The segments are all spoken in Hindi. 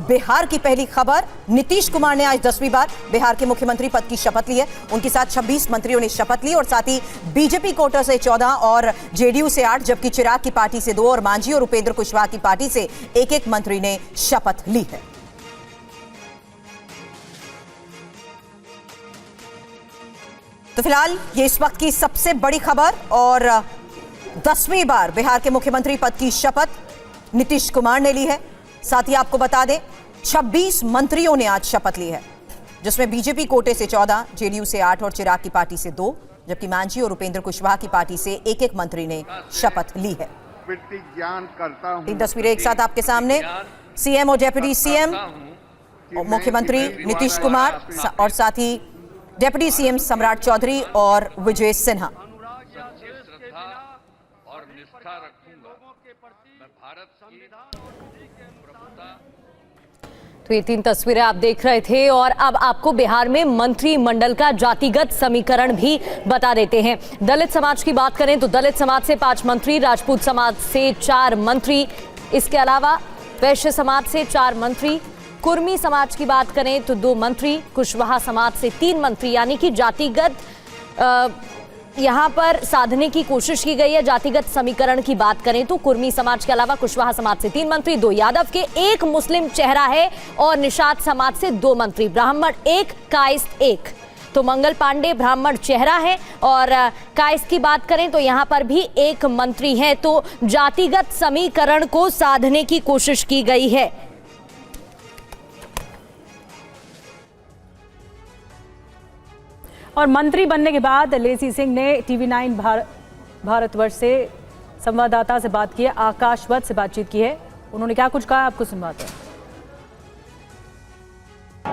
बिहार की पहली खबर, नीतीश कुमार ने आज 10वीं बार बिहार के मुख्यमंत्री पद की शपथ ली है। उनके साथ 26 मंत्रियों ने शपथ ली और साथ ही बीजेपी कोटा से 14 और जेडीयू से 8, जबकि चिराग की पार्टी से 2 और मांझी और उपेंद्र कुशवाहा की पार्टी से एक मंत्री ने शपथ ली है। तो फिलहाल ये इस वक्त की सबसे बड़ी खबर और 10वीं बार बिहार के मुख्यमंत्री पद की शपथ नीतीश कुमार ने ली है। साथ ही आपको बता दें 26 मंत्रियों ने आज शपथ ली है, जिसमें बीजेपी कोटे से 14, जेडीयू से 8 और चिराग की पार्टी से 2, जबकि मांझी और उपेंद्र कुशवाहा की पार्टी से एक मंत्री ने शपथ ली है। इन तस्वीरें एक साथ आपके सामने, सीएम और डेप्यूटी सीएम और मुख्यमंत्री नीतीश कुमार और साथ ही डेप्यूटी सीएम सम्राट चौधरी और विजय सिन्हा। तो ये 3 तस्वीरें आप देख रहे थे और अब आपको बिहार में मंत्रिमंडल का जातिगत समीकरण भी बता देते हैं। दलित समाज की बात करें तो दलित समाज से 5 मंत्री, राजपूत समाज से 4 मंत्री, इसके अलावा वैश्य समाज से 4 मंत्री, कुर्मी समाज की बात करें तो 2 मंत्री, कुशवाहा समाज से 3 मंत्री, यानी कि जातिगत यहाँ पर साधने की कोशिश की गई है। जातिगत समीकरण की बात करें तो कुर्मी समाज के अलावा कुशवाहा समाज से 3 मंत्री, 2 यादव के, 1 मुस्लिम चेहरा है और निषाद समाज से 2 मंत्री, ब्राह्मण 1, कायस्थ 1। तो मंगल पांडे ब्राह्मण चेहरा है और कायस्थ की बात करें तो यहाँ पर भी 1 मंत्री है। तो जातिगत समीकरण को साधने की कोशिश की गई है। और मंत्री बनने के बाद लेसी सिंह ने TV9 भारतवर्ष से संवाददाता से बात की है, आकाशवत से बातचीत की है। उन्होंने क्या कुछ कहा आपको सुनवाते हैं।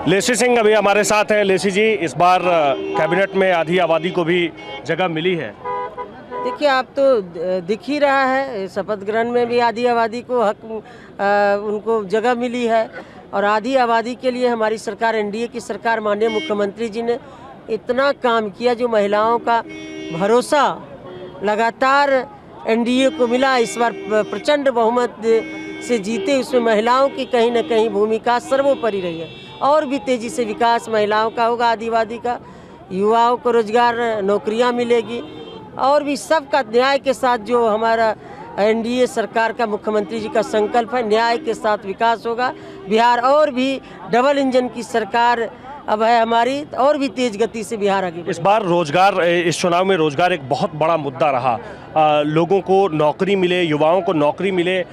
लेसी सिंह अभी हमारे साथ हैं। लेसी जी, इस बार कैबिनेट में आधी आबादी को भी जगह मिली है। देखिए, आप तो दिख ही रहा है, शपथ ग्रहण में भी आधी आबादी को हक उनको जगह मिली है और आधी आबादी के लिए हमारी सरकार, एनडीए की सरकार, माननीय मुख्यमंत्री जी ने इतना काम किया। जो महिलाओं का भरोसा लगातार एनडीए को मिला, इस बार प्रचंड बहुमत से जीते, उसमें महिलाओं की कहीं न कहीं भूमिका सर्वोपरि रही है। और भी तेज़ी से विकास महिलाओं का होगा, आदिवासी का, युवाओं को रोजगार, नौकरियां मिलेगी और भी सबका न्याय के साथ जो हमारा एनडीए सरकार का, मुख्यमंत्री जी का संकल्प है, न्याय के साथ विकास होगा। बिहार और भी डबल इंजन की सरकार अब है हमारी, और भी तेज गति से बिहार आगे। इस बार रोजगार, इस चुनाव में रोजगार एक बहुत बड़ा मुद्दा रहा। लोगों को नौकरी मिले, युवाओं को नौकरी मिले,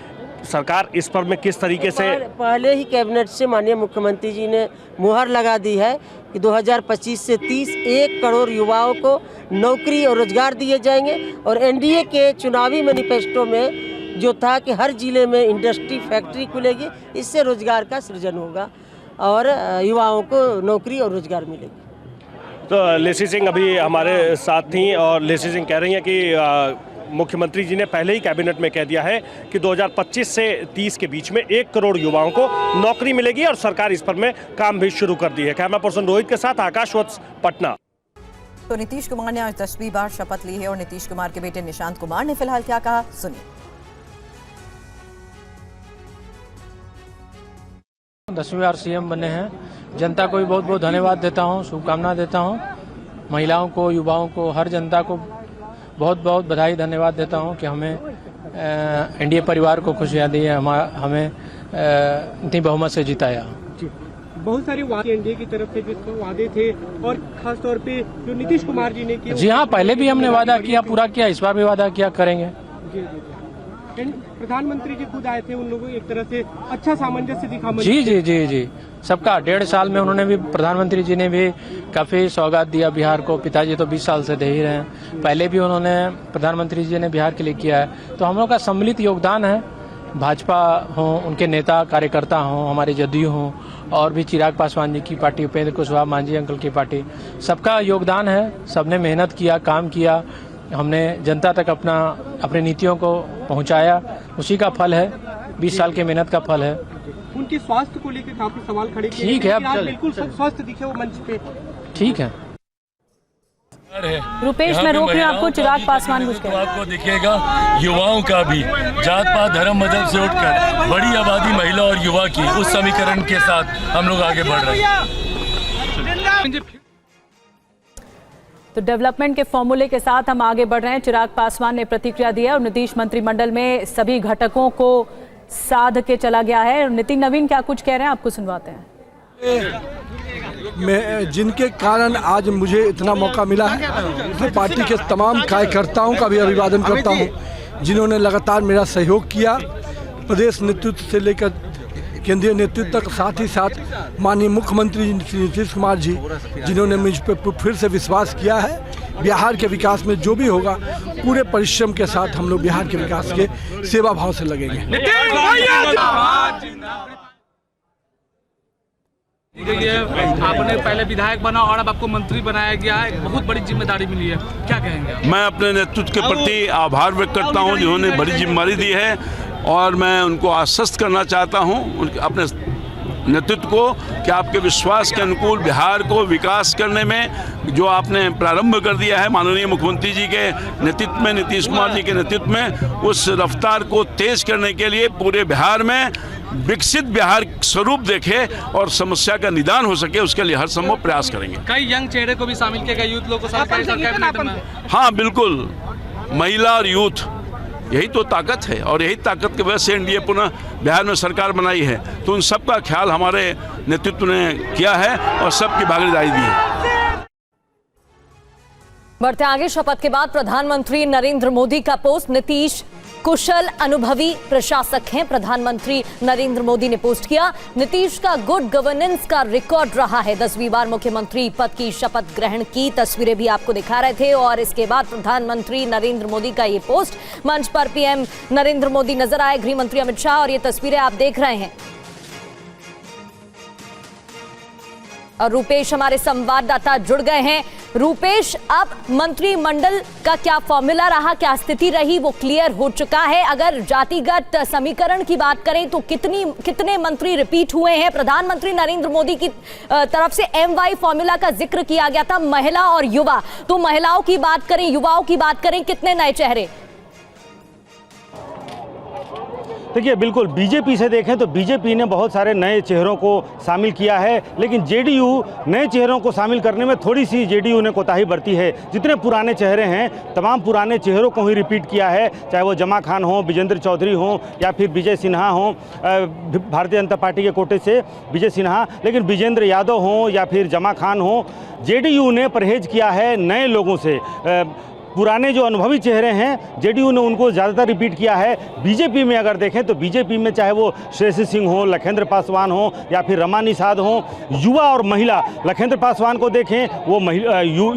सरकार इस पर में किस तरीके से पहले ही कैबिनेट से माननीय मुख्यमंत्री जी ने मुहर लगा दी है कि 2025 से 30 1 करोड़ युवाओं को नौकरी और रोजगार दिए जाएंगे। और एनडीए के चुनावी मैनिफेस्टो में जो था कि हर जिले में इंडस्ट्री, फैक्ट्री खुलेगी, इससे रोजगार का सृजन होगा और युवाओं को नौकरी और रोजगार मिलेगी। तो लेसी सिंह अभी हमारे साथ थी और लेसी सिंह कह रही हैं कि मुख्यमंत्री जी ने पहले ही कैबिनेट में कह दिया है कि 2025 से 30 के बीच में 1 करोड़ युवाओं को नौकरी मिलेगी और सरकार इस पर में काम भी शुरू कर दी है। कैमरा पर्सन रोहित के साथ आकाश वत्स, पटना। तो नीतीश कुमार ने आज 10वीं बार शपथ ली है और नीतीश कुमार के बेटे निशांत कुमार ने फिलहाल क्या कहा, सुनिए। 10वीं बार सीएम बने हैं। जनता को भी बहुत बहुत धन्यवाद देता हूं, शुभकामना देता हूं। महिलाओं को, युवाओं को, हर जनता को बहुत बहुत बधाई, धन्यवाद देता हूं कि हमें एनडीए परिवार को खुशियां दी है, हमें इतनी बहुमत से जिताया। बहुत सारे वादे एनडीए की तरफ से जो वादे थे और खास तौर पे जो नीतीश कुमार जी ने किया। जी हाँ, पहले भी हमने वादा किया, पूरा किया, इस बार भी वादा किया, करेंगे। प्रधानमंत्री जी खुद आए थे, उन लोगों एक तरह से अच्छा सामंजस्य दिखा। जी जी जी जी, सबका 1.5 साल में उन्होंने भी, प्रधानमंत्री जी ने भी काफ़ी सौगात दिया बिहार को। पिताजी तो 20 साल से दे ही रहे हैं, पहले भी उन्होंने, प्रधानमंत्री जी ने बिहार के लिए किया है। तो हम लोग का सम्मिलित योगदान है। भाजपा हो, उनके नेता कार्यकर्ता हों, हमारे जदयू हों और भी चिराग पासवान जी की पार्टी, उपेंद्र कुशवाहा, मांझी अंकल की पार्टी, सबका योगदान है। सबने मेहनत किया, काम किया, हमने जनता तक अपनी नीतियों को पहुंचाया, उसी का फल है, 20 साल की मेहनत का फल है। उनके स्वास्थ्य को लेकर काफी सवाल खड़े किए। ठीक है, अब बिल्कुल स्वस्थ दिखे वो मंच पे। ठीक है। रुपेश, मैं रोक रही हूँ आपको। चिराग पासवान कुछ कह रहे हैं। आपको दिखेगा युवाओं का भी जात पात धर्म मजहब से उठकर बड़ी आबादी महिला और युवा की उस समीकरण के साथ हम लोग आगे बढ़ रहे हैं। तो डेवलपमेंट के फॉर्मूले के साथ हम आगे बढ़ रहे हैं। चिराग पासवान ने प्रतिक्रिया दी है और नीतीश मंत्रिमंडल में सभी घटकों को साध के चला गया है। नितिन नवीन क्या कुछ कह रहे हैं, आपको सुनवाते हैं। मैं जिनके कारण आज मुझे इतना मौका मिला है, पार्टी के तमाम कार्यकर्ताओं का भी अभिवादन करता हूं, जिन्होंने लगातार मेरा सहयोग किया, प्रदेश नेतृत्व से लेकर केंद्रीय नेतृत्व तक, साथ ही साथ माननीय मुख्यमंत्री नीतीश कुमार जी, जिन्होंने मुझ पर फिर से विश्वास किया है। बिहार के विकास में जो भी होगा पूरे परिश्रम के साथ हम लोग बिहार के विकास के सेवा भाव से लगेंगे। आपने पहले विधायक बना और अब आपको मंत्री बनाया गया है, बहुत बड़ी जिम्मेदारी मिली है, क्या कहेंगे? मैं अपने नेतृत्व के प्रति आभार व्यक्त करता हूं, जिन्होंने बड़ी जिम्मेदारी दी है, और मैं उनको आश्वस्त करना चाहता हूं उनके अपने नेतृत्व को कि आपके विश्वास के अनुकूल बिहार को विकास करने में जो आपने प्रारंभ कर दिया है माननीय मुख्यमंत्री जी के नेतृत्व में, नीतीश कुमार जी के नेतृत्व में, उस रफ्तार को तेज करने के लिए पूरे बिहार में विकसित बिहार स्वरूप देखे और समस्या का निदान हो सके, उसके लिए हर संभव प्रयास करेंगे। कई यंग चेहरे को भी शामिल किया गया, यूथ लोग को सरकार। हाँ बिल्कुल, महिला और यूथ यही तो ताकत है, और यही ताकत की वजह से एनडीए पुनः बिहार में सरकार बनाई है। तो उन सब का ख्याल हमारे नेतृत्व ने किया है और सबकी भागीदारी दी है। बढ़ते आगे, शपथ के बाद प्रधानमंत्री नरेंद्र मोदी का पोस्ट। नीतीश कुशल अनुभवी प्रशासक हैं, प्रधानमंत्री नरेंद्र मोदी ने पोस्ट किया। नीतीश का गुड गवर्नेंस का रिकॉर्ड रहा है, 10वीं बार मुख्यमंत्री पद की शपथ ग्रहण की तस्वीरें भी आपको दिखा रहे थे। और इसके बाद प्रधानमंत्री नरेंद्र मोदी का ये पोस्ट, मंच पर पीएम नरेंद्र मोदी नजर आए, गृह मंत्री अमित शाह, और ये तस्वीरें आप देख रहे हैं। और रूपेश हमारे संवाददाता जुड़ गए हैं। रूपेश, अब मंत्रिमंडल का क्या फॉर्मूला रहा, क्या स्थिति रही, वो क्लियर हो चुका है। अगर जातिगत समीकरण की बात करें तो कितने मंत्री रिपीट हुए हैं? प्रधानमंत्री नरेंद्र मोदी की तरफ से MY फॉर्मूला का जिक्र किया गया था, महिला और युवा। तो महिलाओं की बात करें, युवाओं की बात करें, कितने नए चेहरे? देखिए, बिल्कुल बीजेपी से देखें तो बीजेपी ने बहुत सारे नए चेहरों को शामिल किया है, लेकिन जेडीयू नए चेहरों को शामिल करने में थोड़ी सी जेडीयू ने कोताही बरती है। जितने पुराने चेहरे हैं, तमाम पुराने चेहरों को ही रिपीट किया है, चाहे वो जमा खान हो, विजेंद्र चौधरी हो, या फिर विजय सिन्हा हो, भारतीय जनता पार्टी के कोटे से विजय सिन्हा, लेकिन विजेंद्र यादव हो या फिर जमा खान हो, जेडीयू ने परहेज किया है नए लोगों से। पुराने जो अनुभवी चेहरे हैं जेडीयू ने उनको ज़्यादातर रिपीट किया है। बीजेपी में अगर देखें तो बीजेपी में चाहे वो श्रेयसी सिंह हो, लखेंद्र पासवान हो, या फिर रमा निषाद हो, युवा और महिला, लखेंद्र पासवान को देखें वो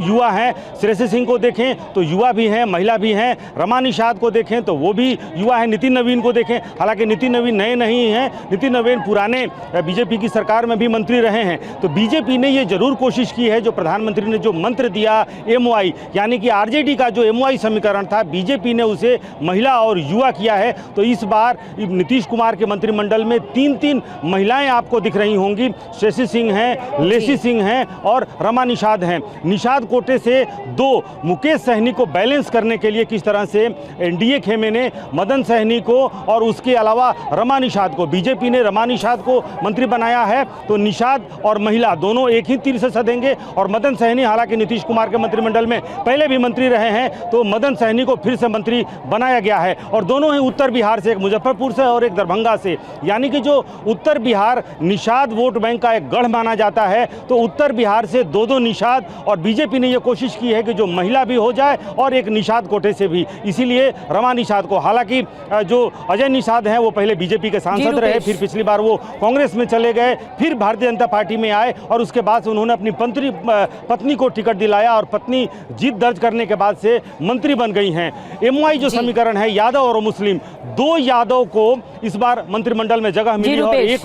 युवा हैं, श्रेयसी सिंह को देखें तो युवा भी हैं, महिला भी हैं, रमा निषाद को देखें तो वो भी युवा हैं, नितिन नवीन को देखें, हालांकि नितिन नवीन नए नहीं हैं, नितिन नवीन पुराने बीजेपी की सरकार में भी मंत्री रहे हैं। तो बीजेपी ने ये जरूर कोशिश की है, जो प्रधानमंत्री ने जो मंत्र दिया MY यानी कि आरजेडी जो MY समीकरण था, बीजेपी ने उसे महिला और युवा किया है। तो इस बार नीतीश कुमार के मंत्रिमंडल में 3 महिलाएं आपको दिख रही होंगी। श्रेयसी सिंह हैं, लेसी सिंह हैं और रमा निषाद हैं। निषाद कोटे से 2 मुकेश सहनी को बैलेंस करने के लिए किस तरह से एनडीए खेमे ने मदन सहनी को और उसके अलावा रमा निषाद को, बीजेपी ने रमा निषाद को मंत्री बनाया है। तो निषाद और महिला दोनों एक ही तीर से सधेंगे। और मदन सहनी हालांकि नीतीश कुमार के मंत्रिमंडल में पहले भी मंत्री रहे हैं, तो मदन सहनी को फिर से मंत्री बनाया गया है। और दोनों ही उत्तर बिहार से, एक मुजफ्फरपुर से और एक दरभंगा से, यानी कि जो उत्तर बिहार निषाद वोट बैंक का एक गढ़ माना जाता है, तो उत्तर बिहार से 2 निषाद, और बीजेपी ने यह कोशिश की है कि जो महिला भी हो जाए और एक निषाद कोटे से भी, इसीलिए रमा निषाद को, हालांकि जो अजय निषाद हैं वो पहले बीजेपी के सांसद रहे, फिर पिछली बार वो कांग्रेस में चले गए, फिर भारतीय जनता पार्टी में आए और उसके बाद उन्होंने अपनी पत्नी को टिकट दिलाया और पत्नी जीत दर्ज करने के बाद से मंत्री बन गई हैं। MY जो समीकरण है, यादव और मुस्लिम, 2 यादव को इस बार मंत्रिमंडल में जगह मिली और एक